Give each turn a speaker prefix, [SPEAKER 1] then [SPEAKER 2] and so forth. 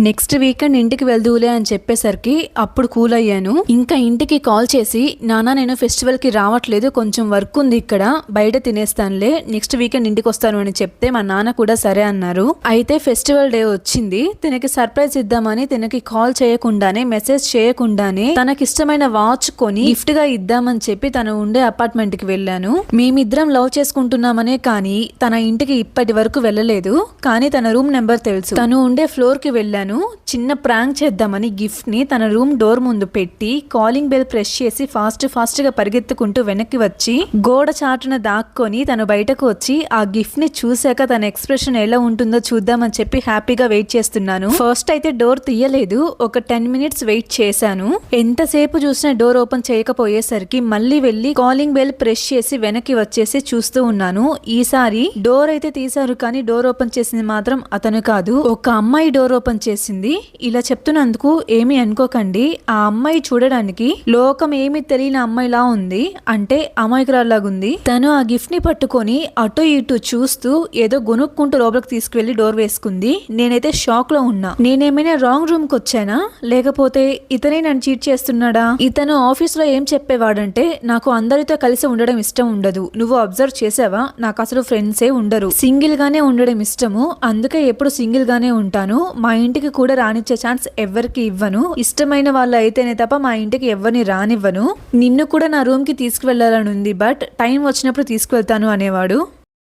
[SPEAKER 1] Next weekend ఇంటికి వెళ్దూలే అని చెప్పేసరికి అప్పుడు కూల్ అయ్యాను. ఇంకా ఇంటికి కాల్ చేసి, నాన్న నేను ఫెస్టివల్ కి రావట్లేదు, కొంచెం వర్క్ ఉంది ఇక్కడ, బయట తినేస్తానులే, నెక్స్ట్ వీకెండ్ ఇంటికి వస్తాను అని చెప్తే మా నాన్న కూడా సరే అన్నారు. అయితే ఫెస్టివల్ డే వచ్చింది. తినకి సర్ప్రైజ్ ఇద్దామని తినకి కాల్ చేయకుండానే, మెసేజ్ చేయకుండానే తనకిష్టమైన వాచ్ కొని గిఫ్ట్ గా ఇద్దామని చెప్పి తను ఉండే అపార్ట్మెంట్ కి వెళ్ళాను. మేమిద్దరం లవ్ చేసుకుంటున్నామనే కానీ తన ఇంటికి ఇప్పటి వరకు వెళ్ళలేదు. కానీ తన రూమ్ నెంబర్ తెలుసు. తను ఉండే ఫ్లోర్ కి వెళ్ళాను. చిన్న ప్రాంక్ చేద్దామని గిఫ్ట్ ని తన రూమ్ డోర్ ముందు పెట్టి కాలింగ్ బెల్ ప్రెస్ చేసి ఫాస్ట్ గా పరిగెత్తుకుంటూ వెనక్కి వచ్చి గోడ చాటున దాక్కొని తను బయటకు వచ్చి ఆ గిఫ్ట్ ని చూశాక తన ఎక్స్ప్రెషన్ ఎలా ఉంటుందో చూద్దామని చెప్పి హ్యాపీగా వెయిట్ చేస్తున్నాను. ఫస్ట్ అయితే డోర్ తీయలేదు. ఒక 10 minutes వెయిట్ చేశాను. ఎంతసేపు చూసినా డోర్ ఓపెన్ చేయకపోయేసరికి మళ్ళీ వెళ్ళి కాలింగ్ బెల్ ప్రెస్ చేసి వెనక్కి వచ్చేసి చూస్తూ ఉన్నాను. ఈసారి డోర్ అయితే తీశారు కానీ డోర్ ఓపెన్ చేసింది మాత్రం అతను కాదు, ఒక అమ్మాయి డోర్ ఓపెన్ చేసింది. ఇలా చెప్తున్నందుకు ఏమీ అనుకోకండి. ఆ అమ్మాయి చూడడానికి లోకం ఏమీ తెలియని అమ్మాయిలా ఉంది, అంటే అమాయకురాలాగుంది. తను ఆ గిఫ్ట్ ని పట్టుకొని అటు ఇటు చూస్తూ ఏదో గొనుక్కుంటూ లోపలికి తీసుకువెళ్లి డోర్ వేసుకుంది. నేనైతే షాక్ లో ఉన్నా. నేనేమైనా రాంగ్ రూమ్ కి వచ్చానా, లేకపోతే ఇతనే నన్ను చీట్ చేస్తున్నాడా? ఇతను ఆఫీస్ లో ఏం చెప్పేవాడంటే, నాకు అందరితో కలిసి ఉండడం ఇష్టం ఉండదు, నువ్వు అబ్జర్వ్ చేసావా, నాకు అసలు ఫ్రెండ్సే ఉండరు, సింగిల్ గానే ఉండడం ఇష్టము, అందుకే ఎప్పుడు సింగిల్ గానే ఉంటాను, మా ఇంటికి కూడా రానిచ్చే ఛాన్స్ ఎవరికి ఇవ్వను, ఇష్టమైన వాళ్ళు అయితేనే తప్ప మా ఇంటికి ఎవరిని రానివ్వను, నిన్ను కూడా నా రూమ్ కి తీసుకువెళ్లాలని ఉంది, బట్ టైం వచ్చినప్పుడు తీసుకువెళ్తాను అనేవాడు.